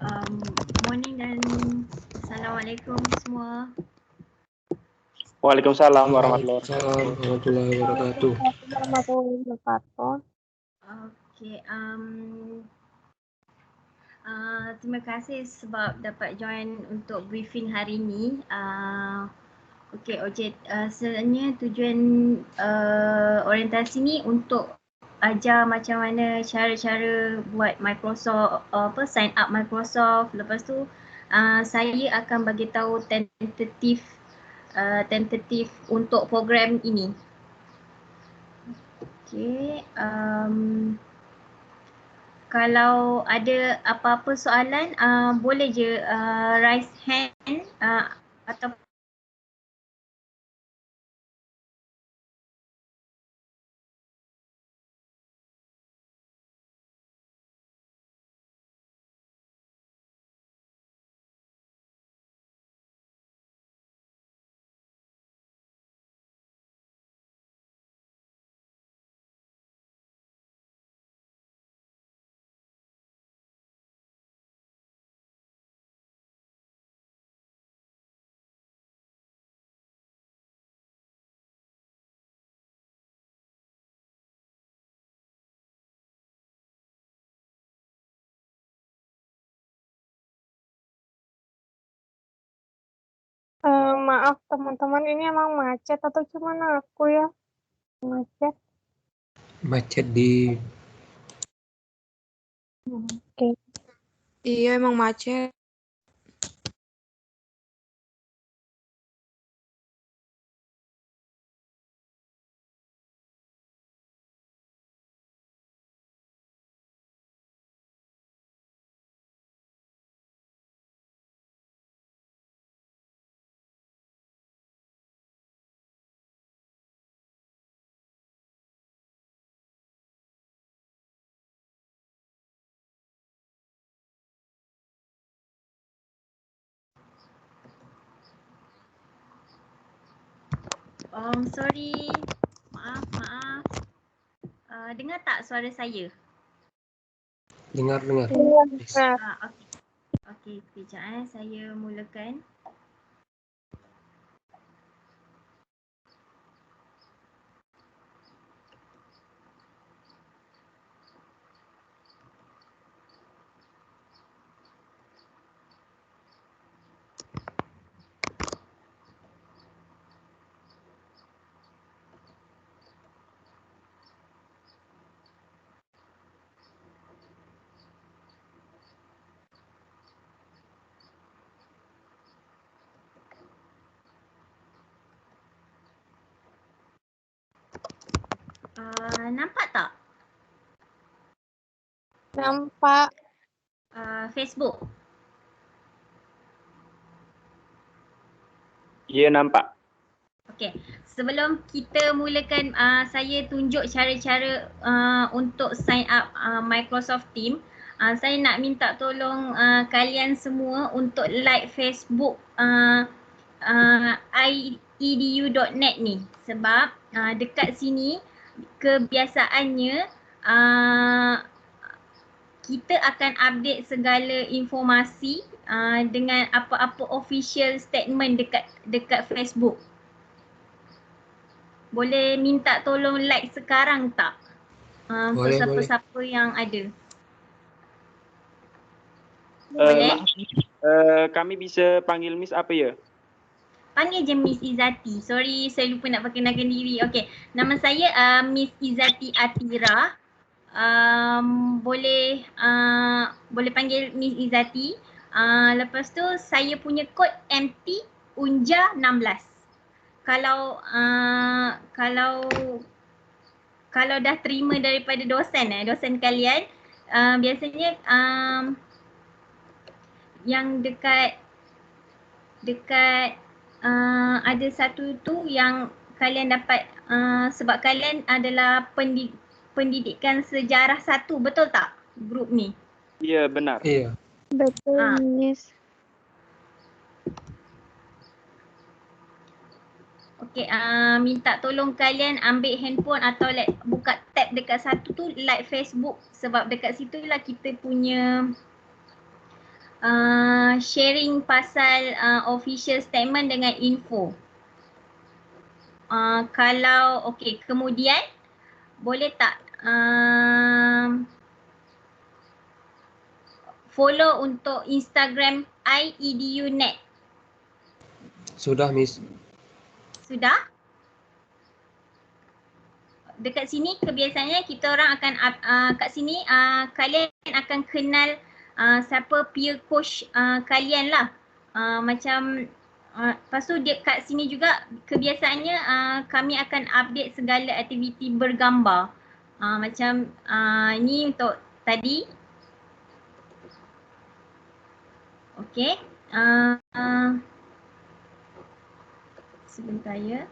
Um, Morning dan Assalamualaikum semua. Waalaikumsalam warahmatullahi Waalaikumsalam warahmatullahi wabarakatuh. Warahmatullahi wabarakatuh. Okay, terima kasih sebab dapat join untuk briefing hari ini. Sebenarnya tujuan orientasi ni untuk ajar macam mana cara-cara buat Microsoft, sign up Microsoft. Lepas tu saya akan bagi tahu tentatif untuk program ini. Okay, kalau ada apa-apa soalan boleh je raise hand atau Maaf teman-teman, ini emang macet atau gimana aku ya? Macet. Macet di Oke. Iya emang macet. sorry, maaf. Dengar tak suara saya? dengar. Nah, Okey, sekejap saya mulakan. Nampak tak? nampak. Facebook. Ya, nampak. Okey, sebelum kita mulakan saya tunjuk cara-cara untuk sign up Microsoft Teams. Saya nak minta tolong kalian semua untuk like Facebook edu.net ni, sebab dekat sini kebiasaannya kita akan update segala informasi dengan apa-apa official statement dekat Facebook. Boleh minta tolong like sekarang tak? Untuk Boleh. siapa-siapa yang ada. Maaf, kami bisa panggil Miss apa ya? Panggil je Miss Izzati. Sorry, saya lupa nak perkenalkan diri. Okey, nama saya Miss Izzati Atira. Boleh panggil Miss Izzati. Lepas tu saya punya kod MT Unja 16. Kalau dah terima daripada dosen kalian, biasanya yang dekat ada satu tu yang kalian dapat sebab kalian adalah pendidikan sejarah 1, betul tak grup ni? Ya, benar. Iya. Betul, Miss. Okey, minta tolong kalian ambil handphone atau buka tab dekat satu tu, like Facebook, sebab dekat situlah kita punya sharing pasal official statement dengan info. Kalau okey, kemudian boleh tak follow untuk Instagram IEDUNet. Sudah, Miss. Sudah? Dekat sini kebiasaannya kita orang akan kat sini kalian akan kenal siapa peer coach kalian lah. Macam lepas tu dia kat sini juga kebiasaannya kami akan update segala aktiviti bergambar. Macam ni untuk tadi. Okey. Sebentar ya.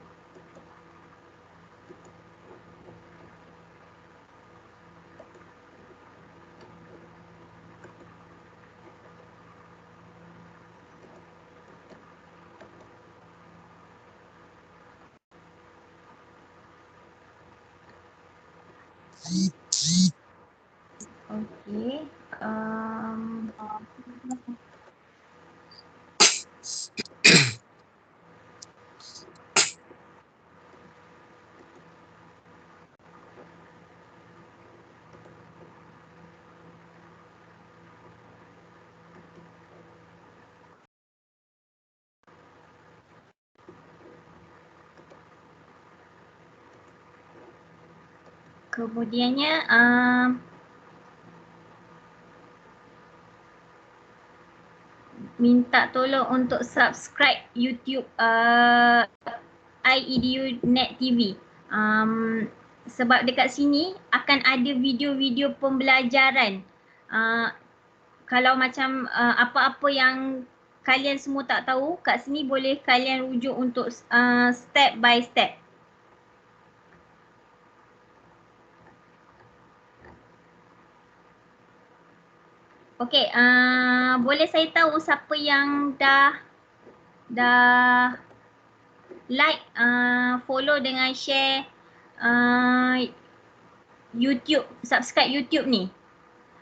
Okey. Kemudiannya minta tolong untuk subscribe YouTube IEDUNet TV. Sebab dekat sini akan ada video-video pembelajaran. Kalau macam apa-apa yang kalian semua tak tahu, kat sini boleh kalian rujuk untuk step by step. Okey, boleh saya tahu siapa yang dah like, follow dengan share YouTube, subscribe YouTube ni.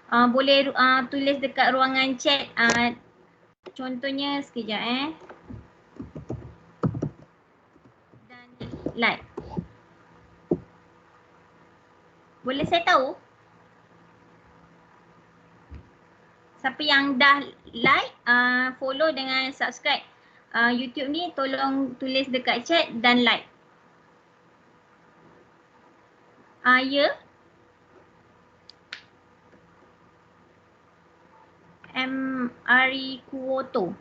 Boleh tulis dekat ruangan chat, contohnya sekejap dan like. Boleh saya tahu siapa yang dah like, follow dengan subscribe YouTube ni, tolong tulis dekat chat dan like. Ya. Ari Kuoto.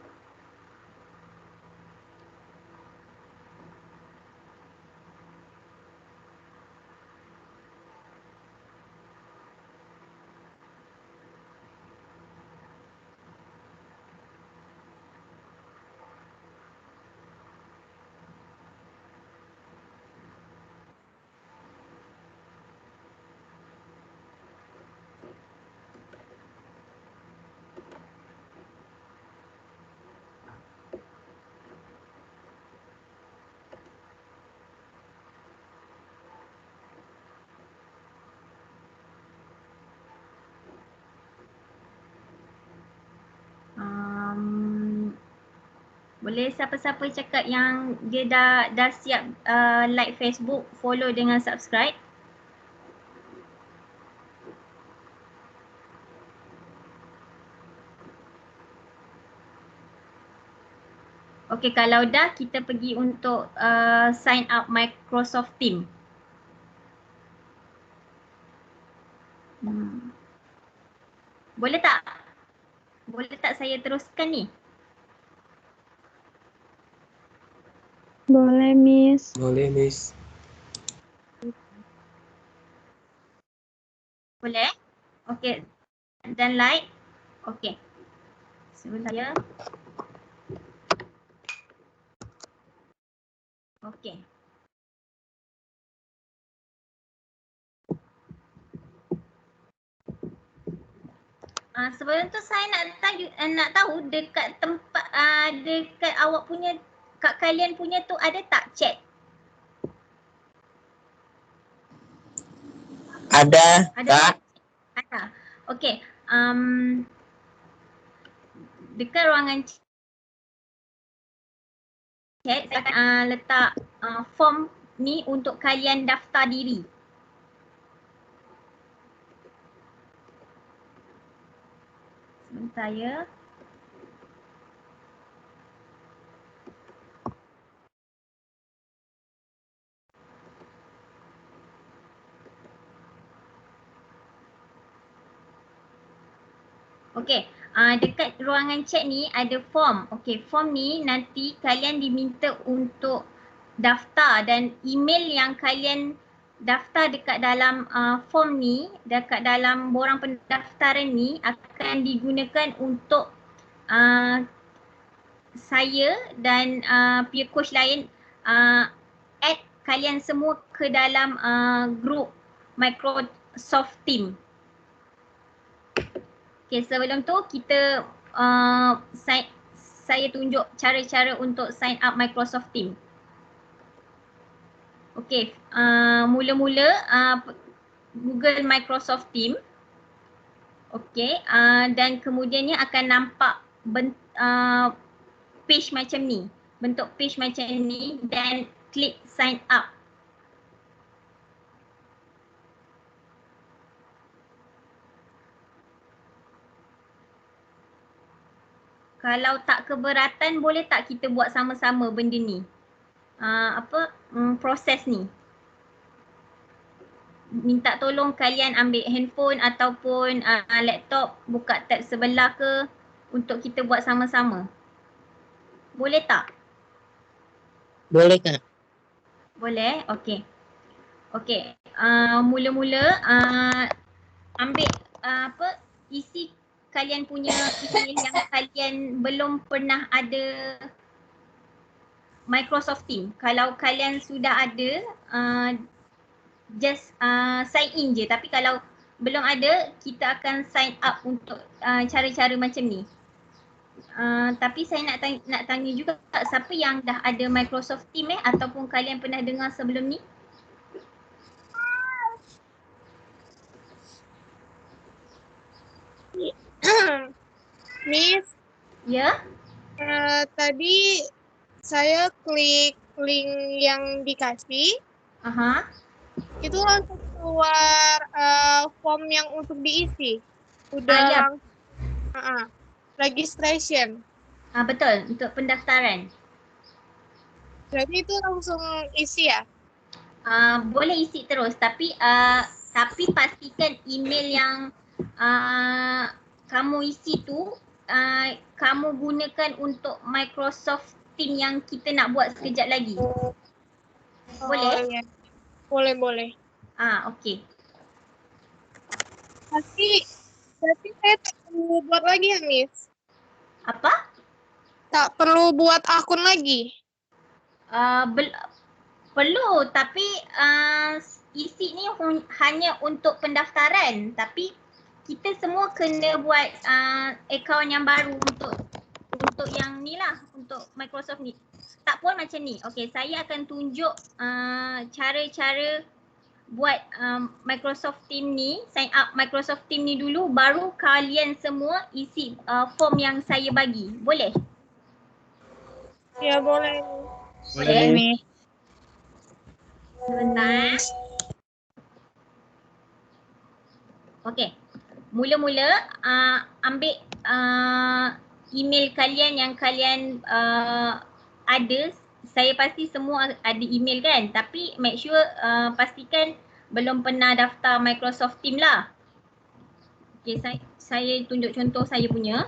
Boleh siapa-siapa cakap yang dia dah siap like Facebook, follow dengan subscribe. Okey, kalau dah kita pergi untuk sign up Microsoft Team. Boleh tak? Boleh tak saya teruskan ni? Boleh, Miss. Boleh, Miss. Boleh? Okey. Dan like. Okey. Sebentar ya. Okey. Sebelum tu saya nak tahu dekat tempat dekat awak punya, kat kalian punya tu ada tak chat? Ada, Ada. Kak. Ada. Okey. dekat ruangan chat saya akan letak form ni untuk kalian daftar diri. Sebentar ya. Okey, dekat ruangan chat ni ada form. Okey, form ni nanti kalian diminta untuk daftar dan email yang kalian daftar dekat dalam form ni, dekat dalam borang pendaftaran ni akan digunakan untuk saya dan peer coach lain add kalian semua ke dalam group Microsoft Team. Okay, sebelum tu kita saya tunjuk cara-cara untuk sign up Microsoft Team. Okay, mula-mula Google Microsoft Team. Okay, dan kemudiannya akan nampak page macam ni, bentuk page macam ni dan klik sign up. Kalau tak keberatan, boleh tak kita buat sama-sama benda ni? Proses ni. Minta tolong kalian ambil handphone ataupun laptop, buka tab sebelah ke untuk kita buat sama-sama. Boleh tak? Boleh Kak. Boleh? Okey. Okey. Mula-mula ambil isi kalian punya email yang kalian belum pernah ada Microsoft Team. Kalau kalian sudah ada, just sign in je. Tapi kalau belum ada, kita akan sign up untuk cara-cara macam ni. Tapi saya nak tanya juga, siapa yang dah ada Microsoft Team ataupun kalian pernah dengar sebelum ni? Miss, Ya? tadi saya klik link yang dikasih, Aha. itu langsung keluar form yang untuk diisi. Udah Ya. Registration. Betul, untuk pendaftaran. Jadi itu langsung isi ya? Boleh isi terus, tapi pastikan email yang kamu isi tu kamu gunakan untuk Microsoft Team yang kita nak buat sekejap lagi. Boleh? Oh, iya. Boleh. Okey. Berarti saya tak perlu buat lagi ya, Miss? Apa? Tak perlu buat akun lagi? Perlu, tapi isi ni hanya untuk pendaftaran, tapi kita semua kena buat akaun yang baru untuk yang ni lah, untuk Microsoft ni. Tak pun macam ni. Okey, saya akan tunjuk cara-cara buat Microsoft Team ni, sign up Microsoft Team ni dulu, baru kalian semua isi form yang saya bagi. Boleh? Ya, boleh. Boleh. Sebentar. Okey. Mula-mula ambil email kalian yang kalian ada. Saya pasti semua ada email kan, tapi make sure pastikan belum pernah daftar Microsoft Team lah. Okey, saya tunjuk contoh saya punya.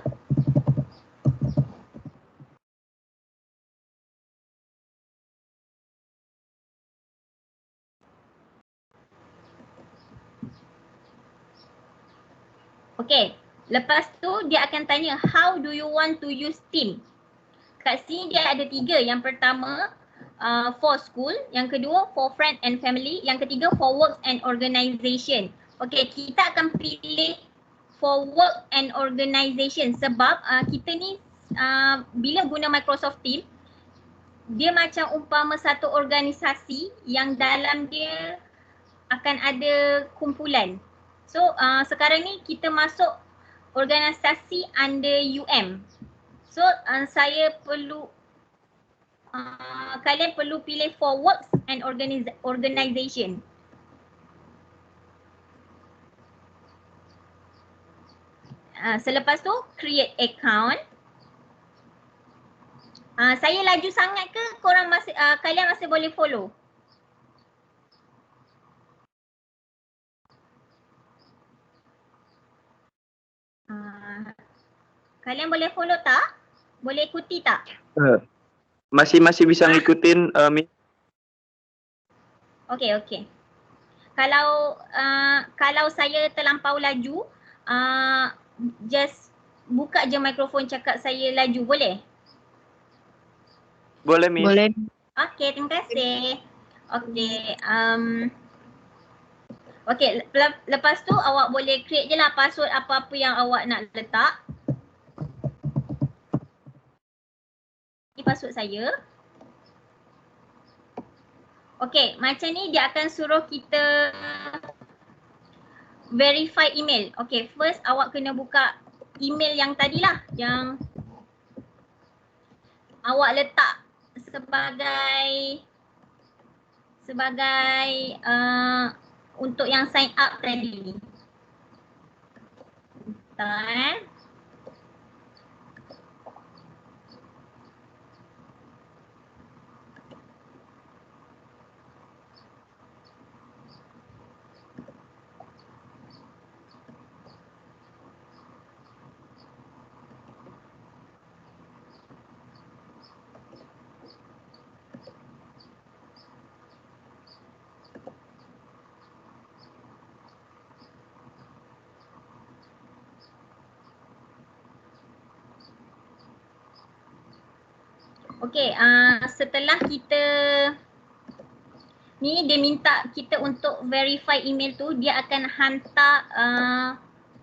Okey, lepas tu dia akan tanya how do you want to use Team. Kat sini dia ada 3. Yang pertama for school, yang kedua for friend and family, yang ketiga for work and organisation. Okey, kita akan pilih for work and organisation sebab kita ni bila guna Microsoft Team, dia macam umpama satu organisasi yang dalam dia akan ada kumpulan. So sekarang ni kita masuk organisasi under UM. So saya perlu kalian perlu pilih for works and organization. Selepas tu create account. Saya laju sangat ke korang masih kalian masih boleh follow? Kalian boleh follow tak? Boleh ikuti tak? Masih bisa ngikutin Miss. Okey. Kalau saya terlampau laju, just buka je mikrofon cakap saya laju, boleh? Boleh Miss. Boleh. Okey, terima kasih. Okey, lepas tu awak boleh create je lah password apa-apa yang awak nak letak. Ini password saya. Okey, macam ni dia akan suruh kita verify email. Okey, first awak kena buka email yang tadilah, yang awak letak sebagai untuk yang sign up tadi. Bentar. Okey, setelah kita ni dia minta kita untuk verify email tu, dia akan hantar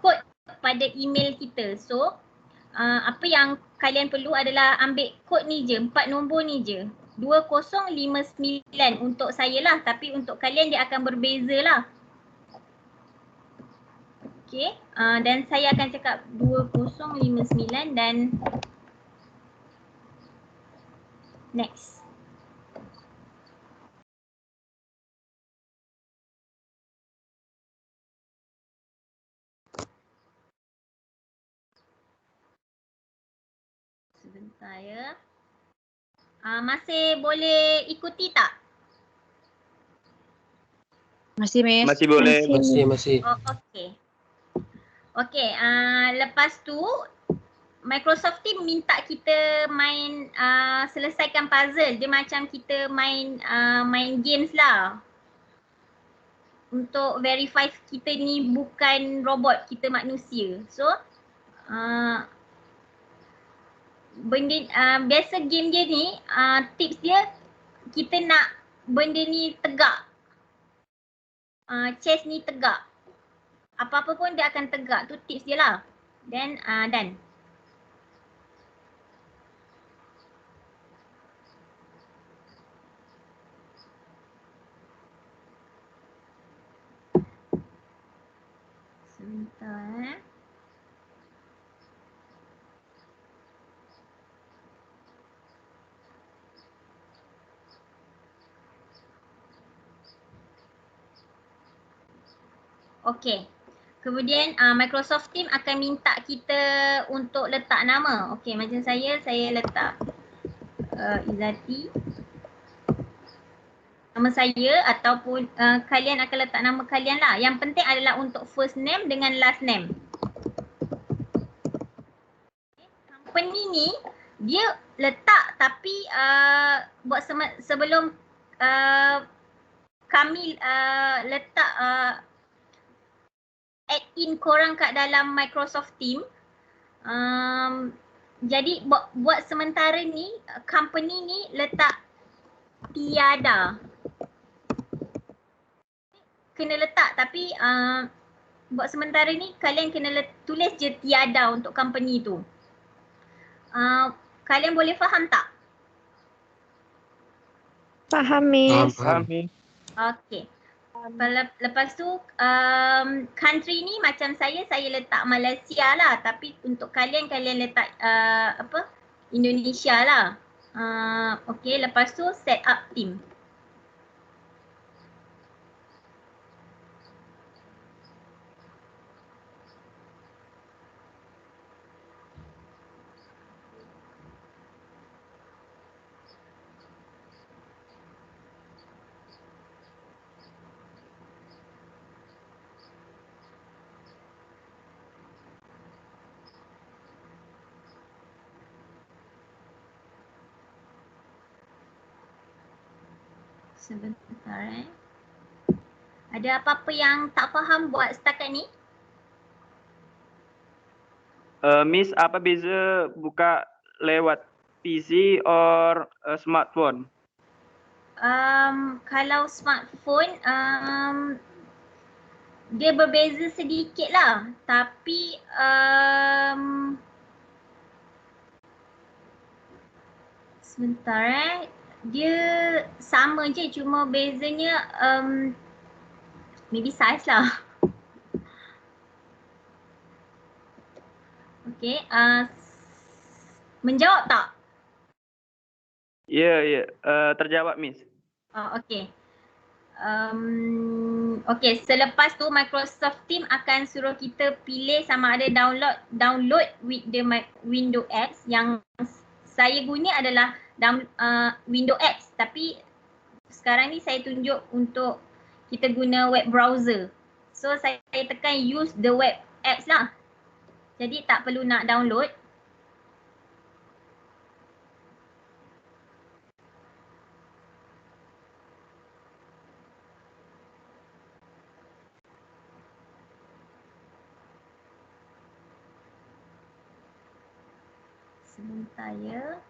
kod pada email kita. So, apa yang kalian perlu adalah ambil kod ni je, 4 nombor ni je. 2059 untuk saya lah, tapi untuk kalian dia akan berbeza lah. Okey, dan saya akan cakap 2059 dan next. Sebentar ya. Masih boleh ikuti tak? Masih, Miss. Masih boleh. Masih. Oh, okey. Okey, lepas tu Microsoft Team minta kita main selesaikan puzzle. Dia macam kita main games lah. Untuk verify kita ni bukan robot, kita manusia. So, biasa game dia ni, tips dia kita nak benda ni tegak. Chest ni tegak. Apa-apa pun dia akan tegak. Tu tips dia lah. Then done. Sebentar. Okey. Kemudian Microsoft Team akan minta kita untuk letak nama. Okey, macam saya letak Izzati. Nama saya ataupun kalian akan letak nama kalian lah. Yang penting adalah untuk first name dengan last name. Company ni dia letak tapi buat sebelum kami letak add in korang kat dalam Microsoft Team. Jadi buat sementara ni company ni letak tiada. Kena letak tapi buat sementara ni kalian kena tulis je tiada untuk company tu. Kalian boleh faham tak? Faham, Miss. Faham. Okey. Lepas tu country ni macam saya letak Malaysia lah, tapi untuk kalian letak Indonesia lah. Okay, lepas tu set up team. Sebentar Ada apa-apa yang tak faham buat setakat ni? Miss, apa beza buka lewat PC or smartphone? Kalau smartphone dia berbeza sedikit lah, tapi sebentar dia sama je, cuma bezanya maybe size lah. Okay, menjawab tak? Ya, terjawab Miss. Okay. Okay, selepas tu Microsoft Team akan suruh kita pilih sama ada download with the Windows apps. Yang saya guna adalah Windows apps, tapi sekarang ni saya tunjuk untuk kita guna web browser. So saya tekan use the web apps lah. Jadi tak perlu nak download. Sebentar ya.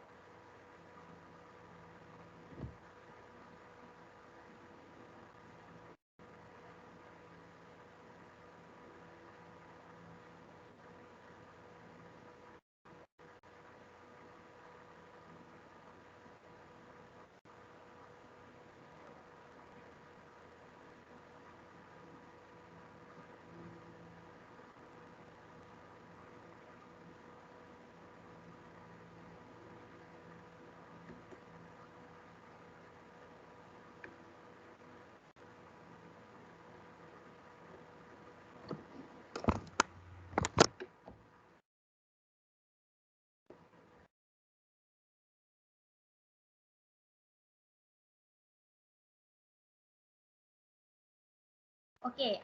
Okay,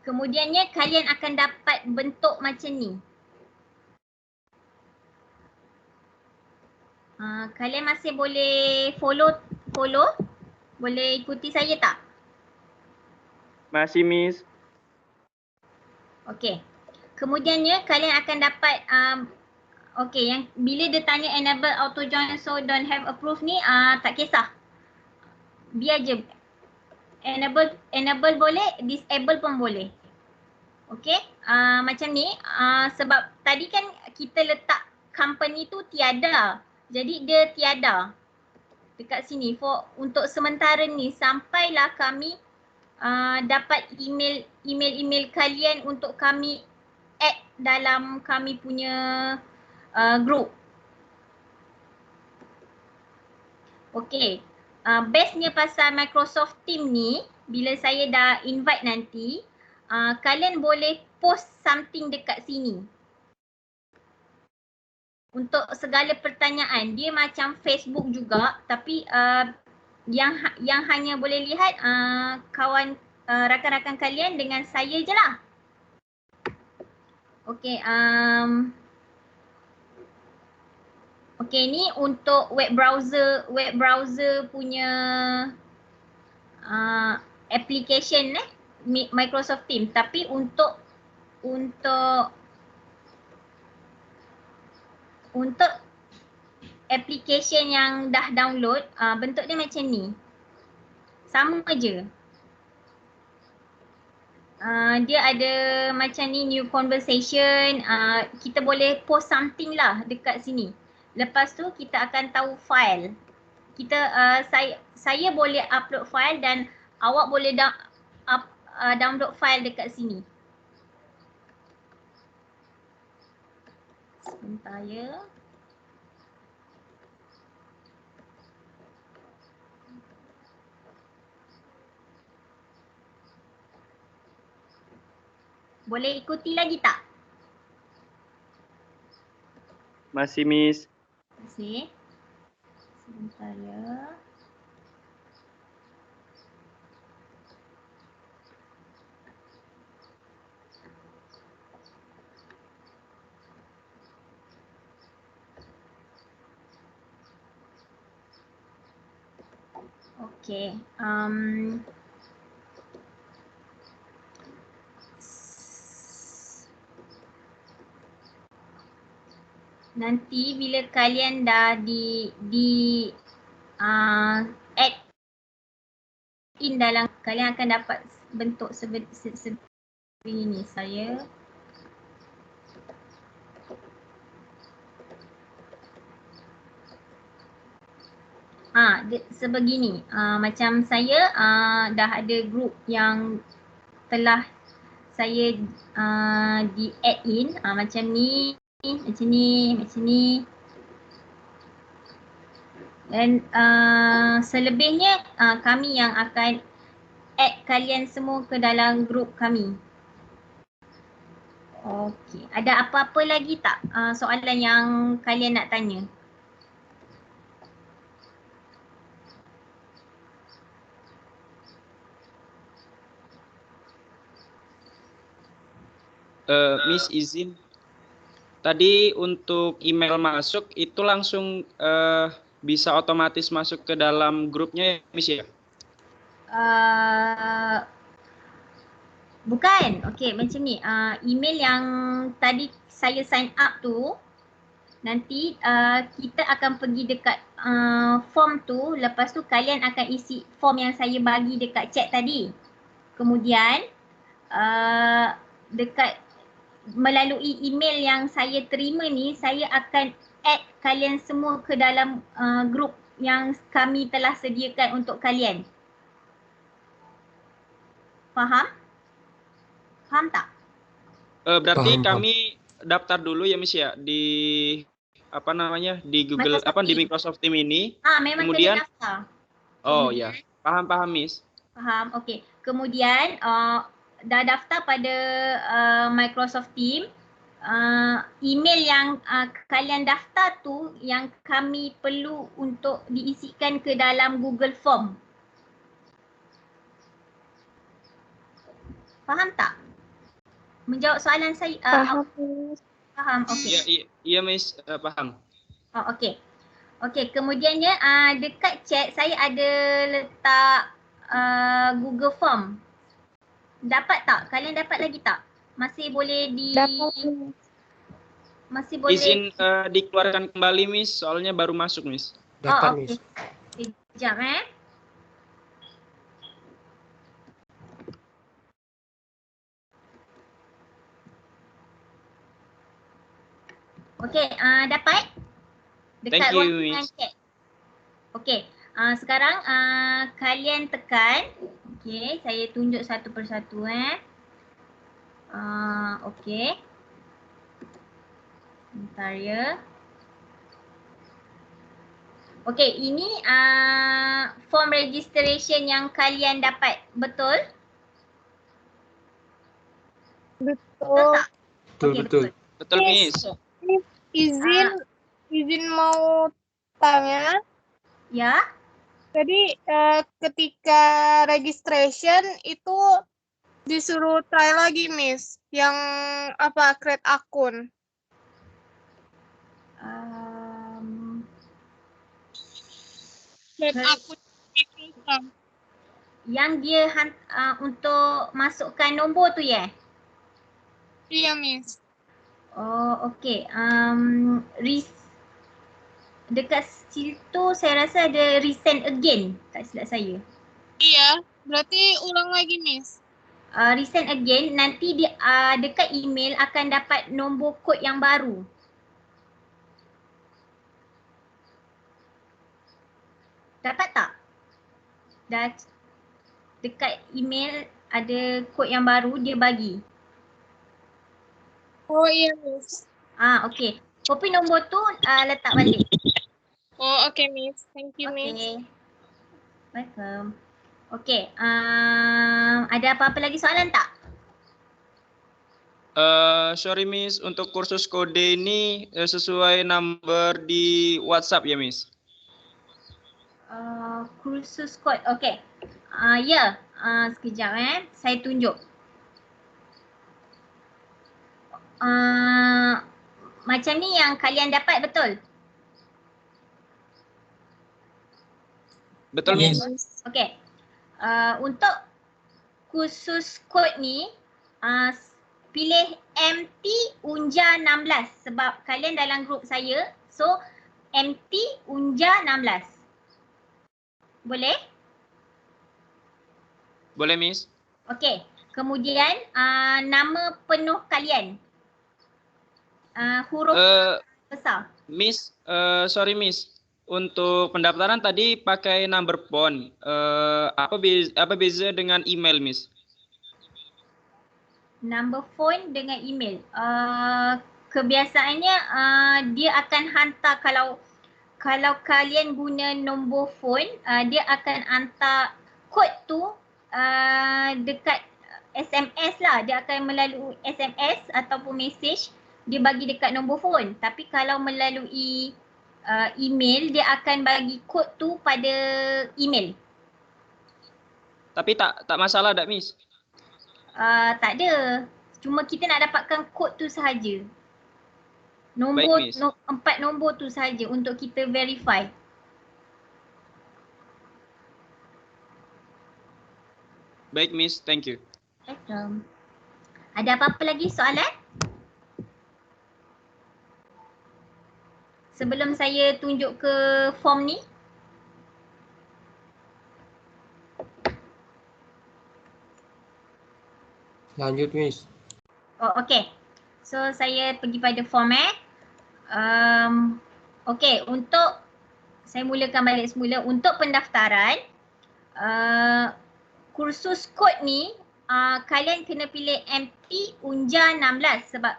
kemudiannya kalian akan dapat bentuk macam ni. Kalian masih boleh follow? Boleh ikuti saya tak? Masih Miss. Okay, kemudiannya kalian akan dapat okay, yang bila dia tanya enable auto join so don't have approve ni, tak kisah. Biar je. Enable boleh, disable pun boleh. Okay, macam ni, sebab tadi kan kita letak company tu tiada. Jadi dia tiada dekat sini untuk sementara ni sampailah kami dapat email kalian untuk kami add dalam kami punya group. Okay, bestnya pasal Microsoft Team ni, bila saya dah invite nanti, kalian boleh post something dekat sini. Untuk segala pertanyaan, dia macam Facebook juga, tapi yang hanya boleh lihat kawan rakan-rakan kalian dengan saya je lah. Okay, okay, ni untuk web browser punya application Microsoft Teams. Tapi untuk application yang dah download, bentuk dia macam ni. Sama je. Dia ada macam ni, new conversation. Kita boleh post something lah dekat sini. Lepas tu kita akan tahu file. saya boleh upload file dan awak boleh download file dekat sini. Sebentar ya. Boleh ikuti lagi tak? Masih, Miss. Masih. Sebentar ya. Okey. Nanti bila kalian dah add in dalam, kalian akan dapat bentuk seperti ini. Saya sebegini. Macam saya dah ada group yang telah saya di add in macam ni, macam ni, macam ni. Dan selebihnya kami yang akan add kalian semua ke dalam group kami. Okey, ada apa-apa lagi tak soalan yang kalian nak tanya? Miss izin. Tadi untuk email masuk itu langsung bisa otomatis masuk ke dalam grupnya ya, Miss ya? Bukan. Okey, macam ni. Email yang tadi saya sign up tu, nanti kita akan pergi dekat form tu. Lepas tu kalian akan isi form yang saya bagi dekat chat tadi. Kemudian dekat melalui email yang saya terima ni, saya akan add kalian semua ke dalam group yang kami telah sediakan untuk kalian. Faham? Faham tak? Berarti Paham, kami daftar dulu ya, Miss ya, di apa namanya, di Google Microsoft di Teams. Microsoft Team ini. Memang Kemudian kena daftar. oh ya, paham Miss. Faham, okey. Kemudian dah daftar pada Microsoft Team, email yang kalian daftar tu yang kami perlu untuk diisikan ke dalam Google Form. Faham tak? Menjawab soalan saya. Paham. Faham, okey. Iya Miss, paham. Okey. Okey, kemudiannya dekat chat saya ada letak Google Form. Dapat tak? Kalian dapat lagi tak? Masih boleh Dapat. masih boleh. Izin dikeluarkan kembali Miss, soalnya baru masuk Miss. Dapat, okey. Miss. Sekejap Okey, dapat? Dekat Thank you, ruangan Miss. chat. Okey, sekarang kalian tekan. Okey, saya tunjuk satu persatu okey. Bentar ya. Okey, ini form registration yang kalian dapat, betul? Betul tak? Okey, Betul. Betul Miss. Izin mau tanya. Ya. Jadi ketika registration itu disuruh try lagi, Miss, yang create akun. Create akun Yang dia untuk masukkan nombor tu ya? Iya, Miss. Oh, okey. Dekat situ saya rasa ada resend again, tak silap saya. Iya, berarti ulang lagi, Miss. Resend again, nanti dia dekat email akan dapat nombor kod yang baru. Dapat tak? dah dekat email ada kod yang baru dia bagi. Oh iya, Miss. Okey. Copy nombor tu letak balik. Oh, oke, Miss. Thank you, Miss. Okey. Welcome. Okey. Ada apa-apa lagi soalan tak? Sorry Miss, untuk kursus kode ini sesuai number di WhatsApp ya Miss? Kursus kod. Okey. Ya. Sekejap saya tunjuk. Macam ni yang kalian dapat betul? Betul Yes. Miss? Okey. Untuk kursus kod ni pilih MT Unja 16 sebab kalian dalam grup saya. So MT Unja 16. Boleh? Boleh Miss? Okey. Kemudian nama penuh kalian. Huruf besar. Miss, sorry Miss, untuk pendaftaran tadi pakai number phone. Apa beza dengan email Miss? Number phone dengan email. Kebiasaannya dia akan hantar kalau kalian guna nombor phone, dia akan hantar kod tu dekat SMS lah. Dia akan melalui SMS ataupun message dia bagi dekat nombor phone. Tapi kalau melalui email, dia akan bagi kod tu pada email. Tapi tak masalah tak Miss? Tak ada. Cuma kita nak dapatkan kod tu sahaja. Nombor, Baik, Miss. 4 nombor tu sahaja untuk kita verify. Baik Miss, thank you. Welcome. Ada apa-apa lagi soalan? Sebelum saya tunjuk ke form ni. Lanjut, Miss. Oh, okey. So saya pergi pada form okey, untuk saya mulakan balik semula. Untuk pendaftaran kursus kod ni kalian kena pilih MT Unja 16 sebab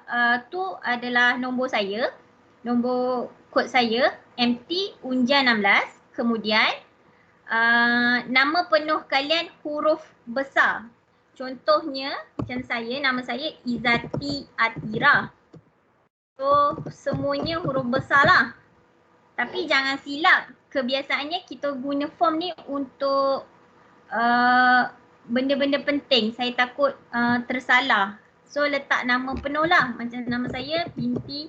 tu adalah nombor saya. Nombor kod saya MT Unja 16. Kemudian nama penuh kalian huruf besar. Contohnya macam nama saya Izati Atira. So semuanya huruf besar lah. Tapi jangan silap, kebiasaannya kita guna form ni untuk benda-benda penting. Saya takut tersalah. So letak nama penuh lah. Macam nama saya Binti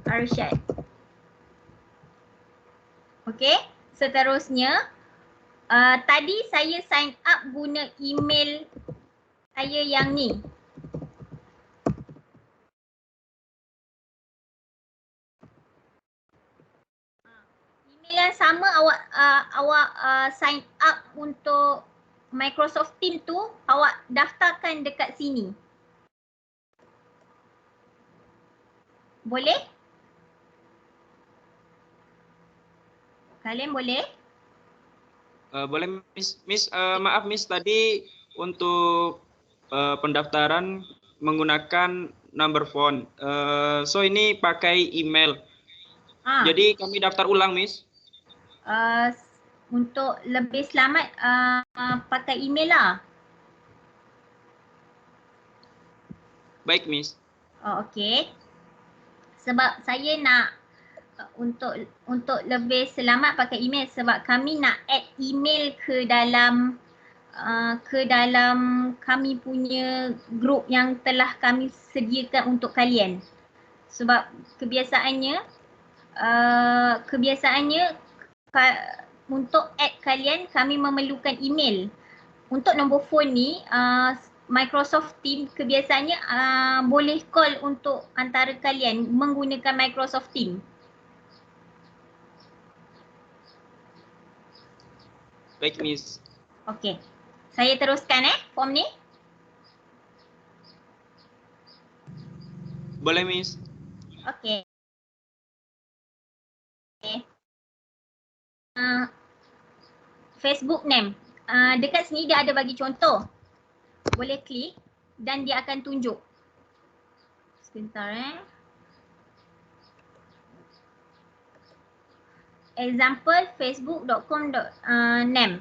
Arsyad. Okay, seterusnya tadi saya sign up guna email saya yang ni. Email yang sama awak sign up untuk Microsoft Teams tu, awak daftarkan dekat sini. Boleh? Kalian boleh? Boleh Miss. Maaf Miss, tadi untuk pendaftaran menggunakan number phone. So ini pakai email. Jadi kami daftar ulang Miss. Untuk lebih selamat pakai email lah. Baik Miss. Okey. Sebab saya nak untuk lebih selamat pakai email sebab kami nak add email ke dalam kami punya group yang telah kami sediakan untuk kalian. Sebab kebiasaannya untuk add kalian kami memerlukan email. Untuk nombor phone ni Microsoft Teams kebiasaannya boleh call untuk antara kalian menggunakan Microsoft Teams. Baik Miss. Okey. Saya teruskan form ni. Boleh Miss. Okey. Facebook name. dekat sini dia ada bagi contoh. Boleh klik dan dia akan tunjuk. Sebentar Example facebook.com.name.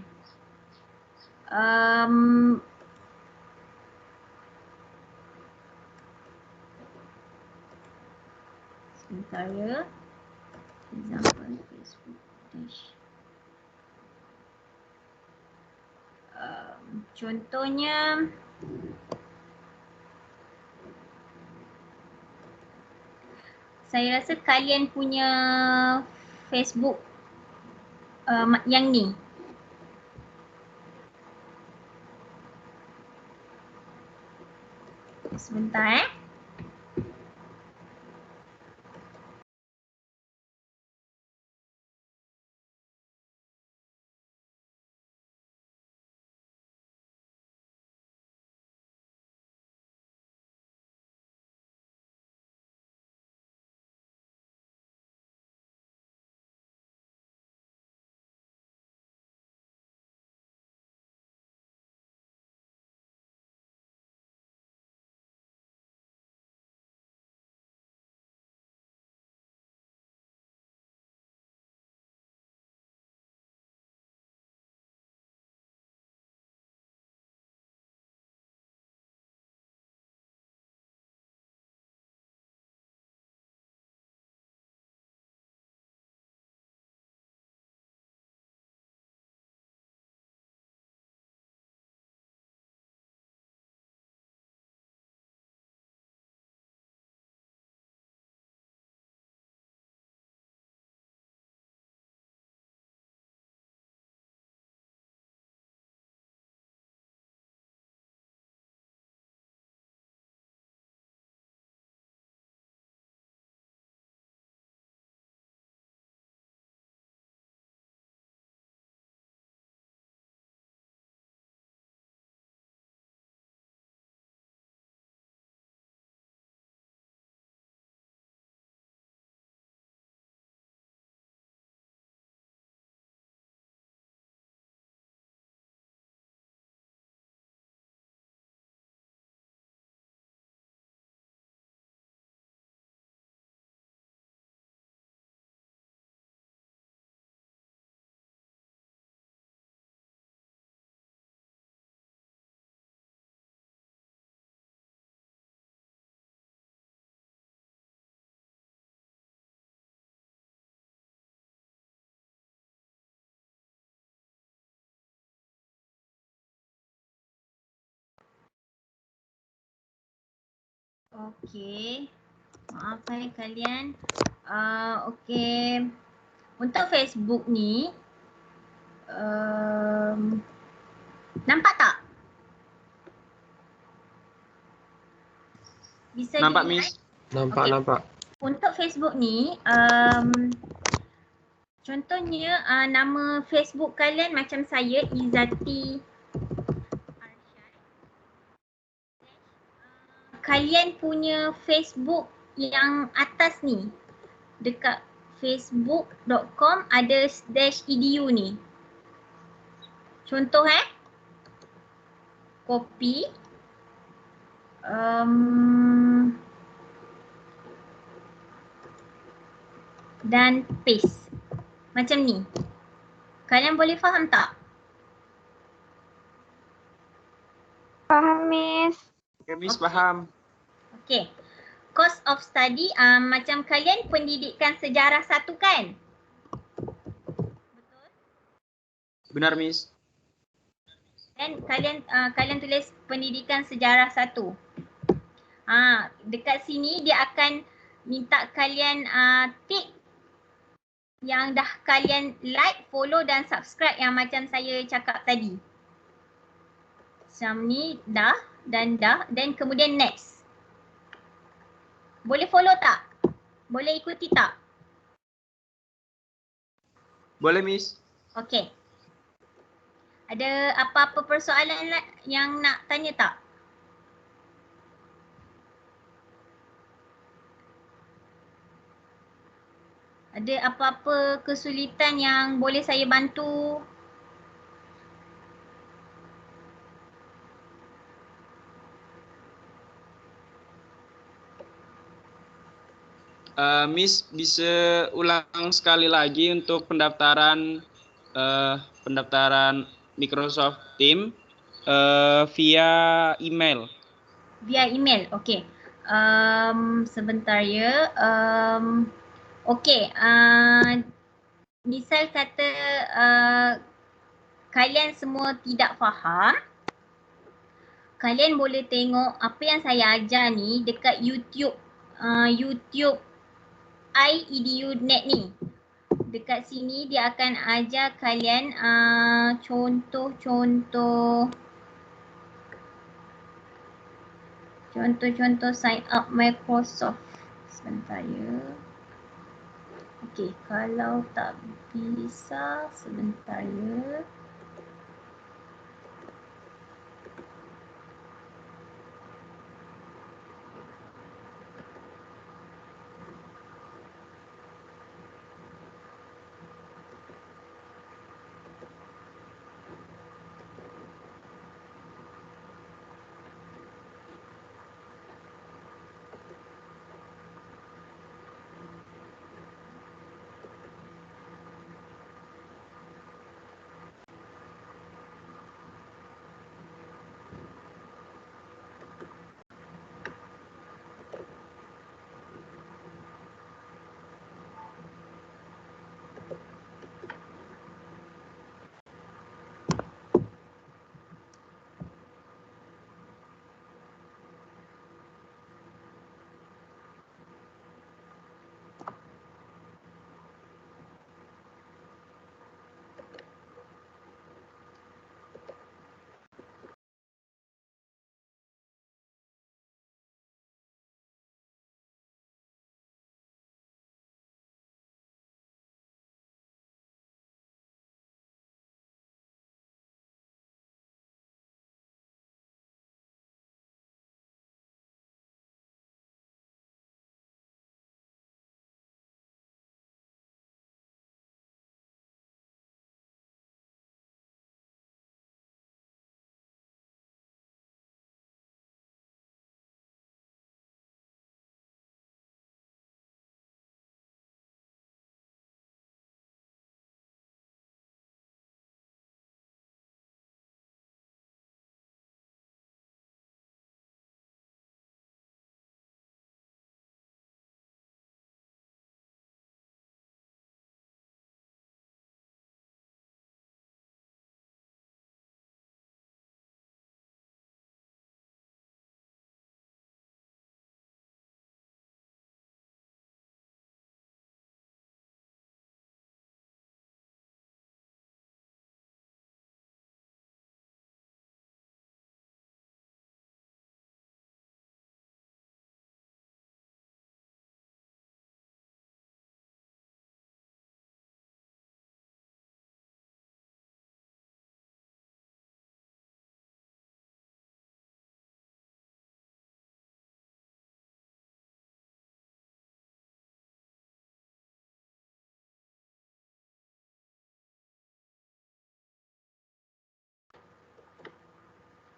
Sebentar ya. Example Facebook dash. Contohnya saya rasa kalian punya Facebook yang ni. Sebentar okey. Maaf kalian. Okey. Untuk Facebook ni nampak tak? Bisa Nampak dilihat? Miss? Nampak. Untuk Facebook ni contohnya nama Facebook kalian macam saya Izzati Arsyad. Kalian punya Facebook yang atas ni dekat facebook.com ada /edu ni. Contoh copy dan paste. Macam ni. Kalian boleh faham tak? Paham, Miss. Miss paham. Okey. Course of study macam kalian pendidikan sejarah 1 kan? Betul? Benar Miss. Dan kalian tulis pendidikan sejarah 1. Dekat sini dia akan minta kalian tick yang dah kalian like, follow dan subscribe yang macam saya cakap tadi. Macam ni dah dan kemudian next. Boleh follow tak? Boleh ikuti tak? Boleh Miss. Okey. Ada apa-apa persoalan yang nak tanya tak? Ada apa-apa kesulitan yang boleh saya bantu? Miss bisa ulang sekali lagi untuk pendaftaran Microsoft Teams via email. Via email, okey. Sebentar ya. Okey, misal kata kalian semua tidak faham, kalian boleh tengok apa yang saya ajar ni dekat YouTube, YouTube IEDU.net ni. Dekat sini dia akan ajar kalian contoh-contoh sign up Microsoft. Sebentar ya. Okey, kalau tak bisa sebentar ya.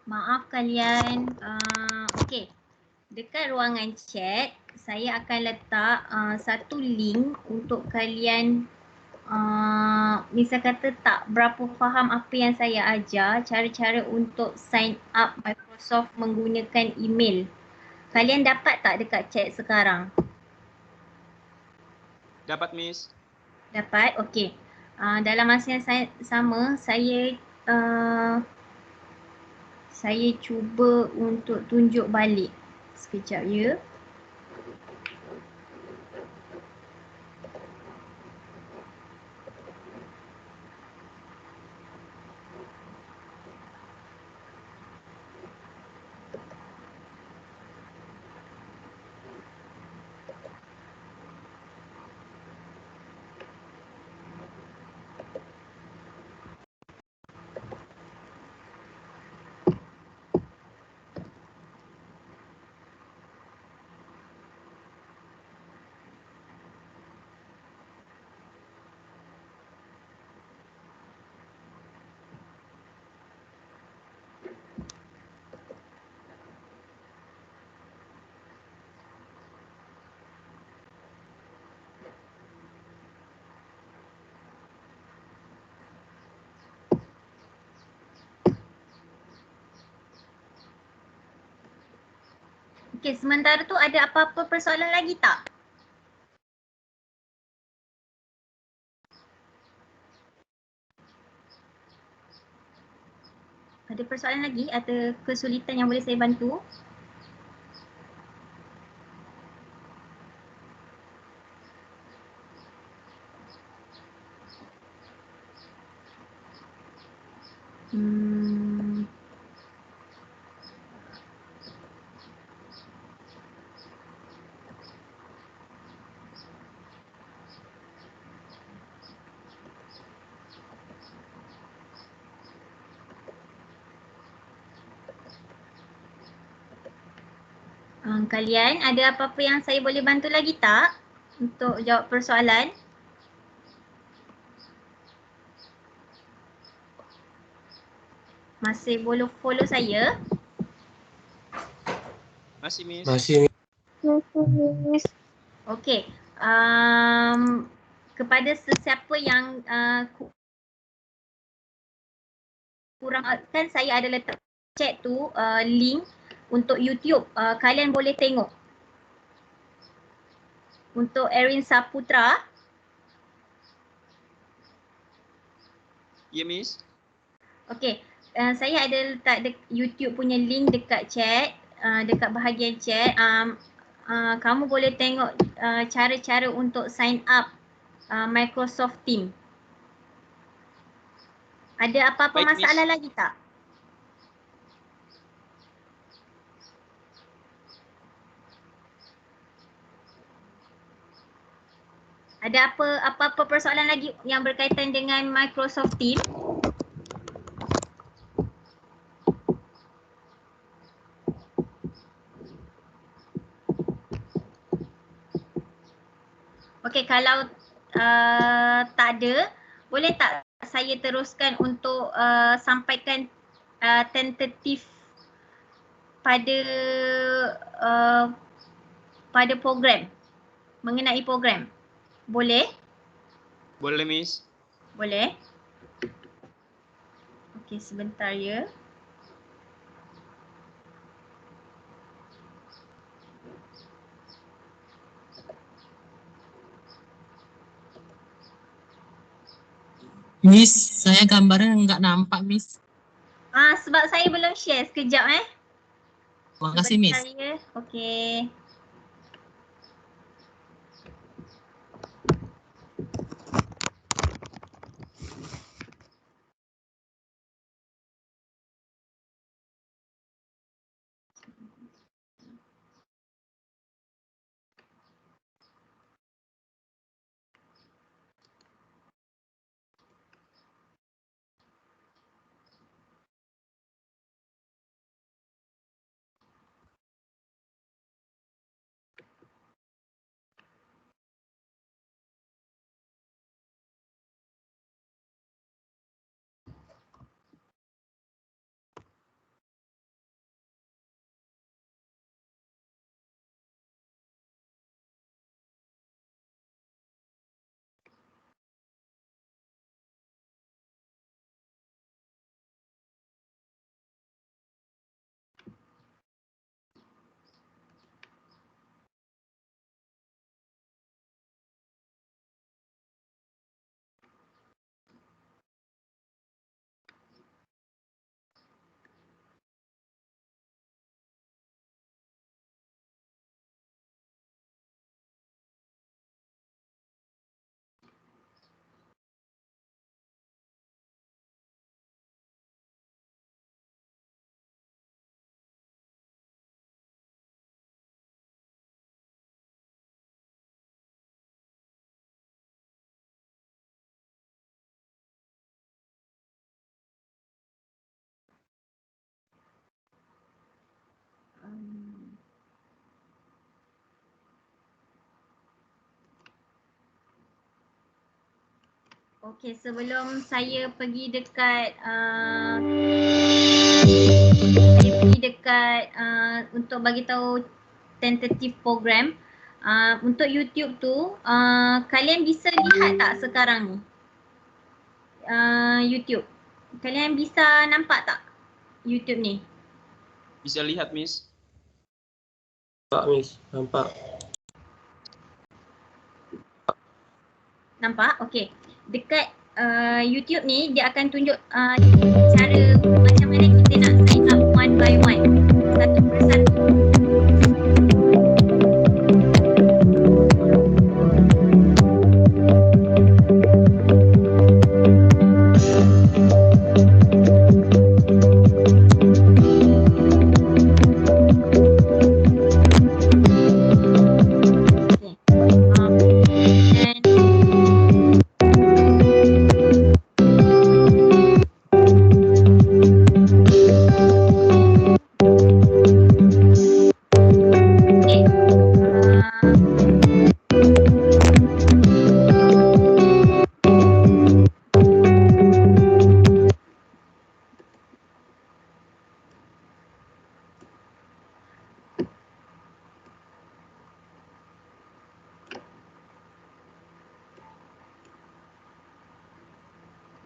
Maaf kalian. Okey. Dekat ruangan chat, saya akan letak satu link untuk kalian misal kata tak berapa faham apa yang saya ajar, cara-cara untuk sign up Microsoft menggunakan email. Kalian dapat tak dekat chat sekarang? Dapat, Miss. Dapat? Okey. Dalam masa yang sama, saya cuba untuk tunjuk balik. Sekejap ya. Okey, sementara tu ada apa-apa persoalan lagi tak? Ada persoalan lagi? Ada kesulitan yang boleh saya bantu? Hmm. Kalian ada apa-apa yang saya boleh bantu lagi tak untuk jawab persoalan? Masih boleh follow saya? Masih, Miss. Masih. Miss. Okey. Kepada sesiapa yang kurang, kan saya ada letak chat tu link untuk YouTube. Kalian boleh tengok. Untuk Erin Saputra. Ya, Miss. Okey. Saya ada letak YouTube punya link dekat chat, dekat bahagian chat. Kamu boleh tengok cara-cara untuk sign up Microsoft Teams. Ada apa-apa Baik, masalah Miss. lagi tak? Ada apa-apa persoalan lagi yang berkaitan dengan Microsoft Teams? Okey, kalau tak ada, boleh tak saya teruskan untuk sampaikan tentatif pada pada program, mengenai program. Boleh? Boleh, Miss. Boleh. Okey, sebentar ya. Miss, saya gambarnya nggak nampak, Miss. Sebab saya belum share, sekejap Makasih, sebentar Miss. ya. Okey. Okey, sebelum saya pergi dekat untuk bagi tahu tentative program untuk YouTube tu, kalian bisa lihat tak sekarang ni? YouTube. Kalian bisa nampak tak YouTube ni? Bisa lihat, Miss. Nampak, Miss. Nampak. Nampak? Okey. Dekat YouTube ni dia akan tunjuk cara macam mana kita nak sign up one by one. Satu persatu.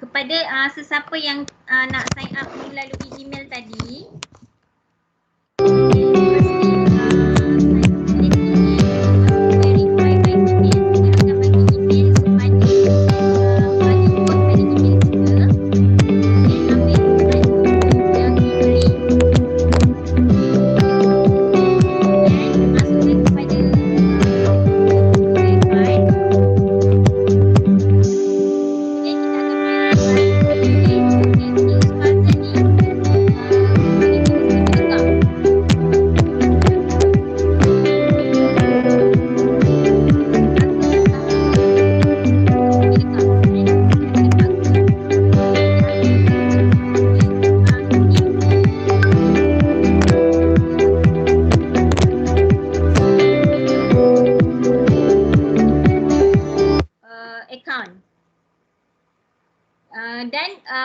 Kepada sesiapa yang nak sign up melalui email tadi,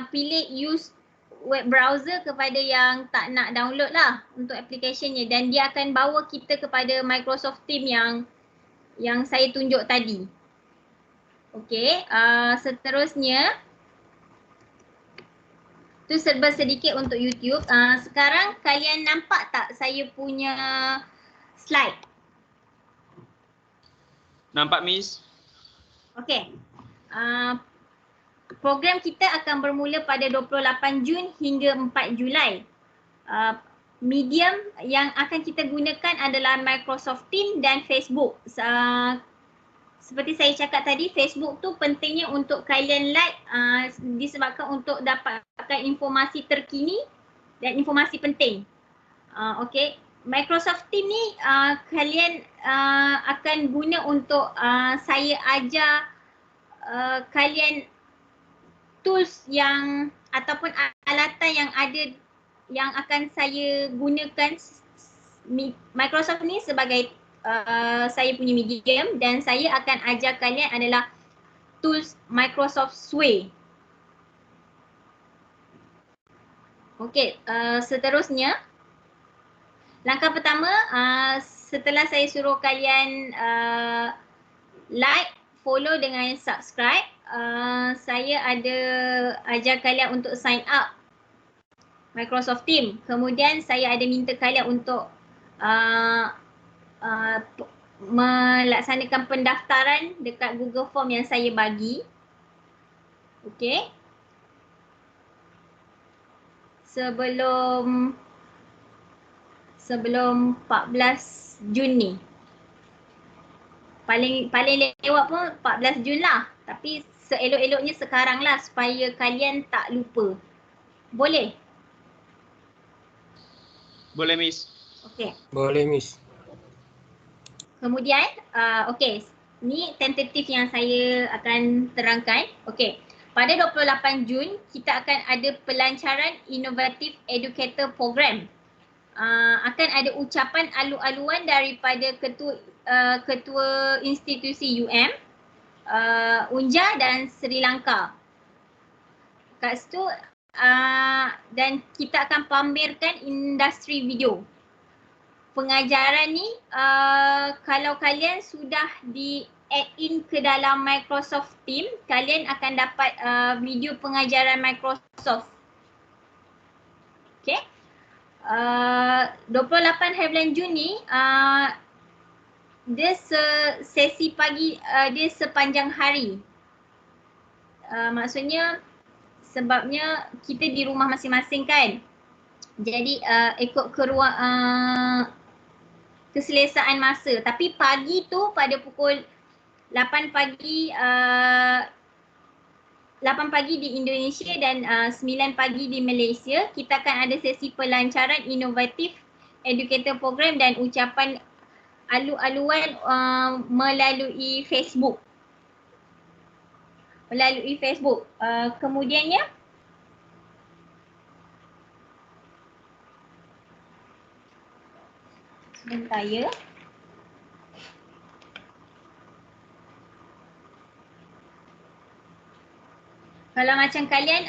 pilih use web browser kepada yang tak nak download lah untuk applicationnya, dan dia akan bawa kita kepada Microsoft Teams yang saya tunjuk tadi. Okey, seterusnya tu serba sedikit untuk YouTube. Sekarang kalian nampak tak saya punya slide? Nampak, Miss? Okey. Program kita akan bermula pada 28 Jun hingga 4 Julai. Medium yang akan kita gunakan adalah Microsoft Teams dan Facebook. Seperti saya cakap tadi, Facebook tu pentingnya untuk kalian like disebabkan untuk dapatkan informasi terkini dan informasi penting. Okey, Microsoft Teams ni kalian akan guna untuk saya ajar kalian tools yang ataupun alatan yang ada yang akan saya gunakan. Microsoft ni sebagai saya punya medium, dan saya akan ajar kalian adalah tools Microsoft Sway. Okey, seterusnya langkah pertama, setelah saya suruh kalian like, follow dengan subscribe, saya ada ajar kalian untuk sign up Microsoft Teams. Kemudian saya ada minta kalian untuk melaksanakan pendaftaran dekat Google Form yang saya bagi. Okey. Sebelum 14 Jun ni. Paling lewat pun 14 Jun lah. Tapi seelok-eloknya sekarang lah supaya kalian tak lupa. Boleh? Boleh, Miss. Okey. Boleh, Miss. Kemudian, okey, ni tentatif yang saya akan terangkan. Okey, pada 28 Jun kita akan ada pelancaran Innovative Educator Program. Akan ada ucapan alu-aluan daripada ketua institusi UM, Unja dan Sri Lanka. Kat situ dan kita akan pamerkan industri video. Pengajaran ni kalau kalian sudah di add in ke dalam Microsoft Teams, kalian akan dapat video pengajaran Microsoft. Okay. 28 hari bulan Jun ni dia sesi pagi, dia sepanjang hari. Maksudnya sebabnya kita di rumah masing-masing kan. Jadi ikut keselesaan masa. Tapi pagi tu pada pukul 8 pagi 8 pagi di Indonesia dan 9 pagi di Malaysia, kita akan ada sesi pelancaran inovatif educator program dan ucapan alu-aluan melalui Facebook. Kemudiannya sebentar ya. Kalau macam kalian,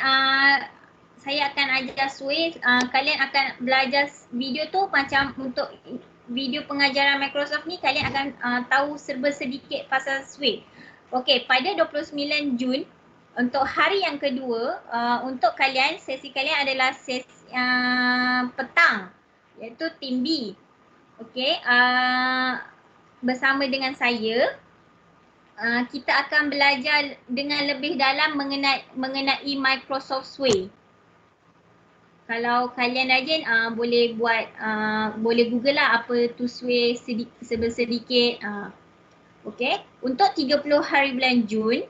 saya akan ajar Sway, kalian akan belajar video tu macam untuk video pengajaran Microsoft ni kalian akan tahu serba sedikit pasal Sway. Okey, pada 29 Jun untuk hari yang kedua, untuk kalian, sesi kalian adalah sesi petang iaitu Team B. Okey, bersama dengan saya. Kita akan belajar dengan lebih dalam mengenai Microsoft Sway. Kalau kalian rajin boleh buat, boleh google lah apa tu Sway sedikit. Okey, untuk 30 hari bulan Jun,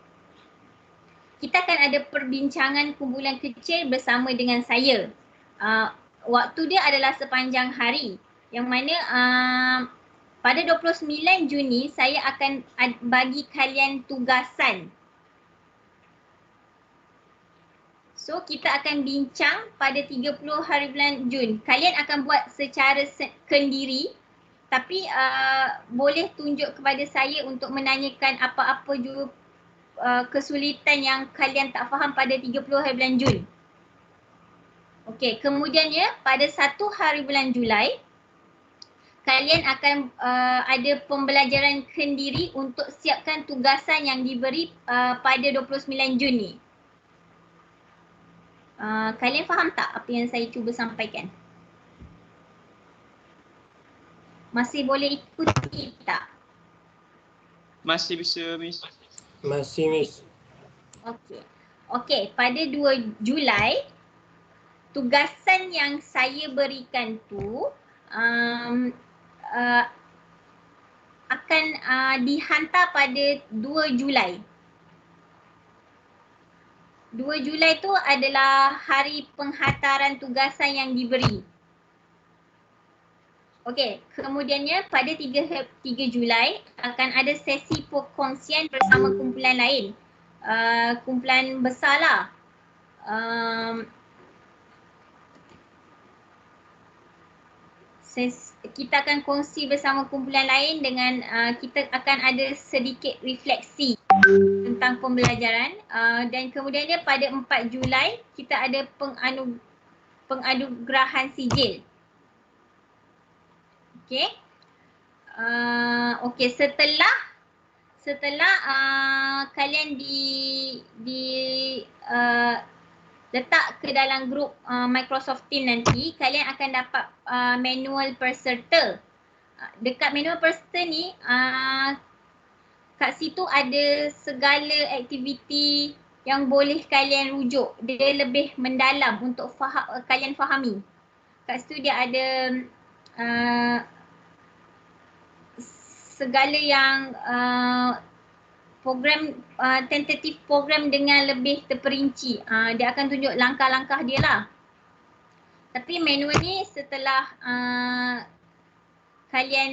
kita akan ada perbincangan kumpulan kecil bersama dengan saya. Waktu dia adalah sepanjang hari, yang mana pada 29 Juni saya akan bagi kalian tugasan. So kita akan bincang pada 30 hari bulan Jun. Kalian akan buat secara sendiri, tapi boleh tunjuk kepada saya untuk menanyakan apa-apa juga kesulitan yang kalian tak faham pada 30 hari bulan Jun. Okey, kemudiannya pada 1 hari bulan Julai, kalian akan ada pembelajaran sendiri untuk siapkan tugasan yang diberi pada 29 Jun ni. Kalian faham tak apa yang saya cuba sampaikan? Masih boleh ikuti tak? Masih bisa, Miss. Masih, Miss. Okey. Okey, pada 2 Julai, tugasan yang saya berikan tu akan dihantar pada 2 Julai. 2 Julai tu adalah hari penghantaran tugasan yang diberi. Okey, kemudiannya pada 3 Julai akan ada sesi perkongsian bersama kumpulan lain. Kumpulan besar lah. Kita akan kongsi bersama kumpulan lain dengan kita akan ada sedikit refleksi tentang pembelajaran, dan kemudiannya pada 4 Julai kita ada penganugerahan sijil. Okey. Okey, setelah kalian letak ke dalam grup Microsoft Team nanti, kalian akan dapat manual peserta. Dekat manual peserta ni, kat situ ada segala aktiviti yang boleh kalian rujuk. Dia lebih mendalam untuk kalian fahami. Kat situ dia ada segala yang program, tentatif program dengan lebih terperinci. Dia akan tunjuk langkah-langkah dia lah. Tapi manual ni setelah kalian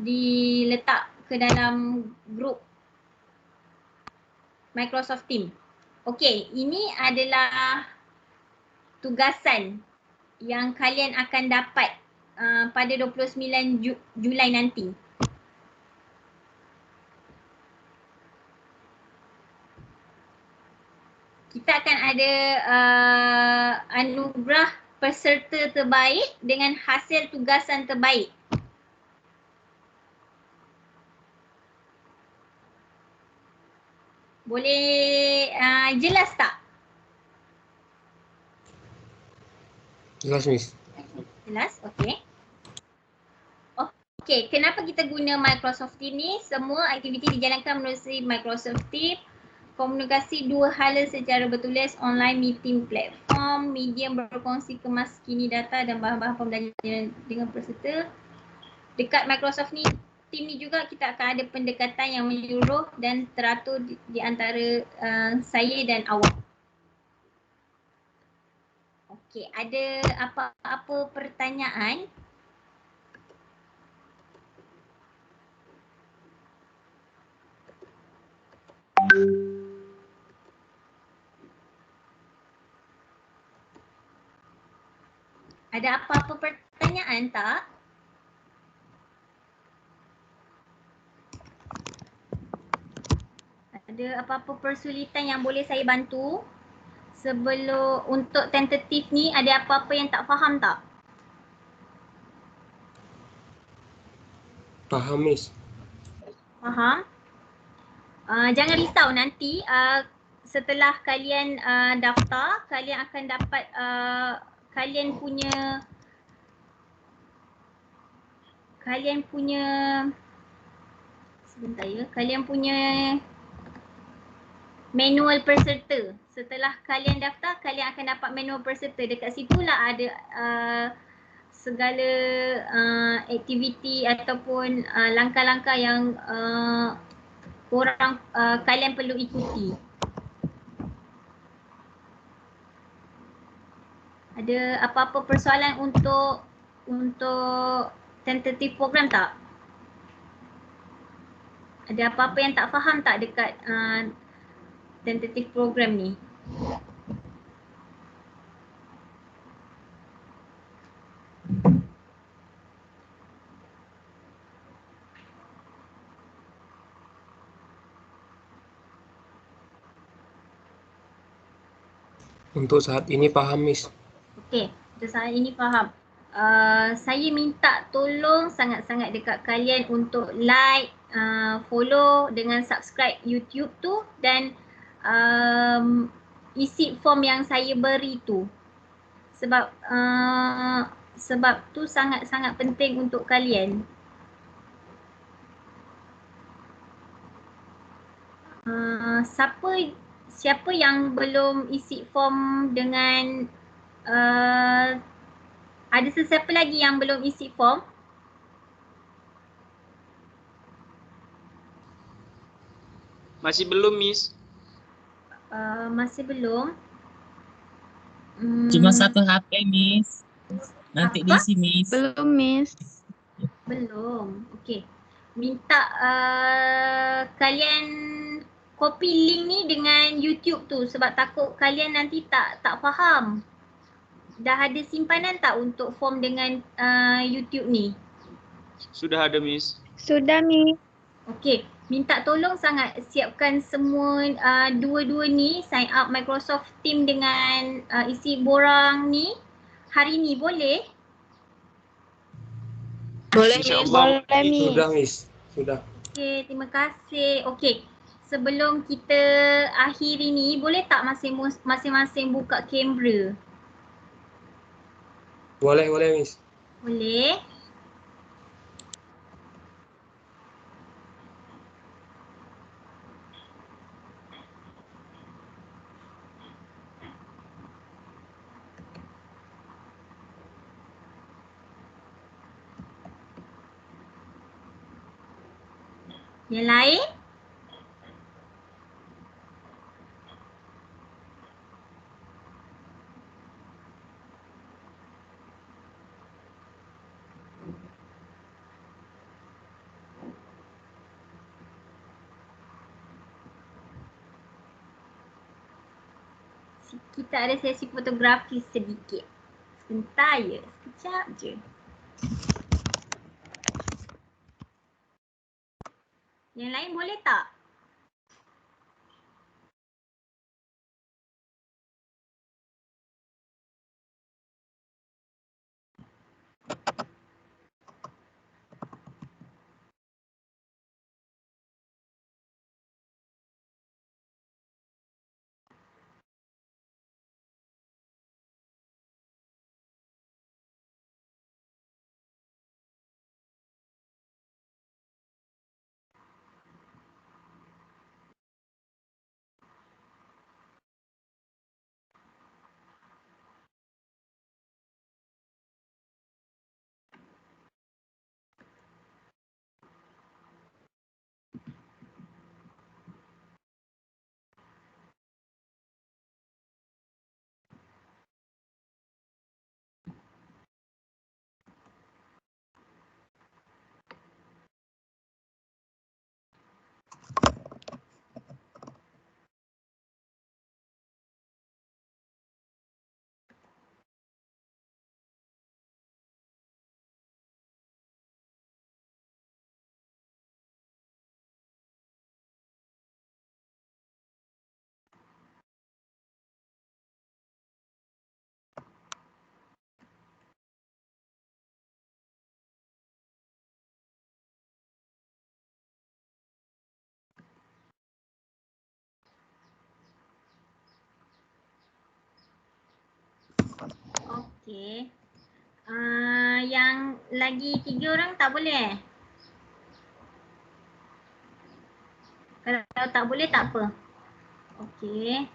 diletak ke dalam grup Microsoft Team. Okey, ini adalah tugasan yang kalian akan dapat pada 29 Julai nanti. Kita akan ada anugerah peserta terbaik dengan hasil tugasan terbaik. Boleh jelas tak? Jelas, Miss. Jelas? Okey. Okey, kenapa kita guna Microsoft Teams ni? Semua aktiviti dijalankan melalui Microsoft Teams. Komunikasi dua hala secara bertulis, online meeting platform, medium berkongsi kemas kini data dan bahan-bahan pembelajaran dengan peserta. Dekat Microsoft ni, Teams ni juga kita akan ada pendekatan yang menyeluruh dan teratur di antara saya dan awak. Okey, ada apa-apa pertanyaan? Ada apa-apa pertanyaan tak? Ada apa-apa persulitan yang boleh saya bantu? Sebelum untuk tentatif ni ada apa-apa yang tak faham tak? Paham, Miss. Faham? Jangan risau nanti setelah kalian daftar, kalian akan dapat kalian punya sebentar ya, kalian punya manual peserta. Setelah kalian daftar, kalian akan dapat manual peserta. Dekat situlah ada segala aktiviti ataupun langkah-langkah yang kalian perlu ikuti. Ada apa-apa persoalan untuk tentative program tak? Ada apa-apa yang tak faham tak dekat tentative program ni? Untuk saat ini paham, Miss. Okey, untuk saat ini faham. Saya minta tolong sangat-sangat dekat kalian untuk like, follow dengan subscribe YouTube tu dan isi form yang saya beri tu. Sebab tu sangat-sangat penting untuk kalian. Siapa yang belum isi form dengan ada sesiapa lagi yang belum isi form? Masih belum, Miss. Masih belum. Cuma satu HP, Miss. Nanti Apa? diisi, Miss. Belum, Miss. Belum. Okey. Minta kalian copy link ni dengan YouTube tu sebab takut kalian nanti tak faham. Dah ada simpanan tak untuk form dengan YouTube ni? Sudah ada, Miss. Sudah, Miss. Okey, minta tolong sangat siapkan semua dua-dua ni, sign up Microsoft Teams dengan isi borang ni hari ni, boleh? Boleh, Miss. InsyaAllah. Boleh, Miss. Sudah, Miss. Sudah. Okey, terima kasih. Okey, sebelum kita akhiri ni, boleh tak masing-masing buka kamera? Boleh, Miss. Boleh? Yang lain? Kita ada sesi fotografi sedikit. Sebentar je, sekejap je. Yang lain boleh tak? Okey. Yang lagi 3 orang tak boleh? Kalau tak boleh tak apa. Okey.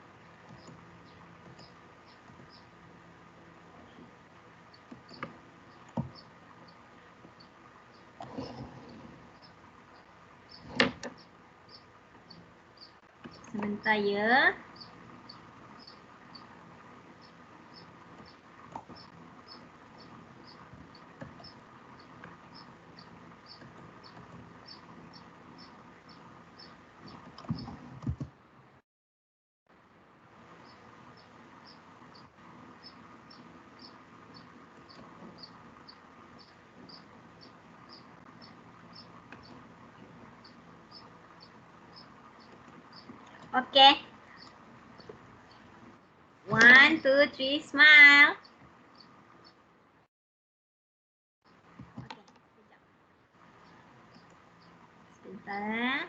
Sebentar ya. Okey. 1, 2, 3, smile. Okey, sekejap. Sebentar.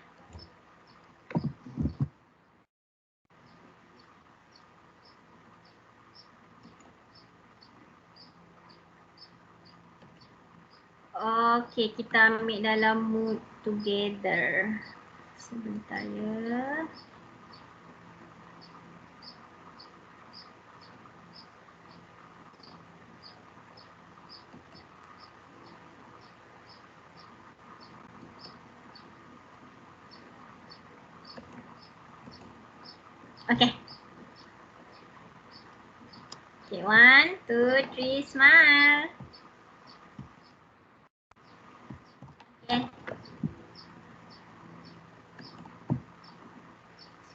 Okey, kita ambil dalam mood together. Sebentar ya. Okey. Okay, 1, 2, 3, smile. Okay.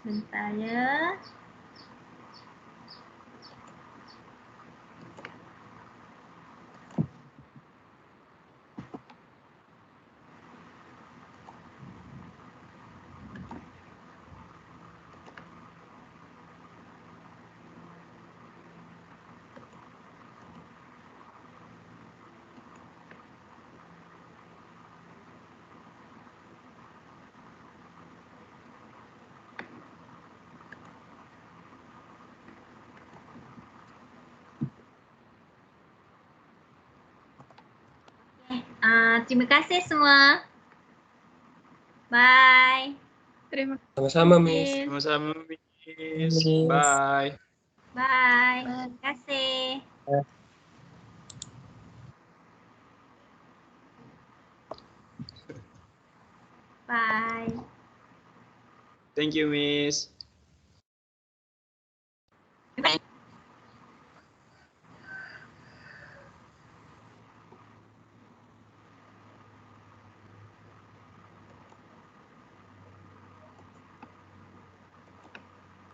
Sebentar ya. Terima kasih semua. Bye. Terima Sama-sama, Miss. kasih. Sama-sama, Miss. Miss. Bye. Bye. Terima kasih. Bye. Thank you, Miss.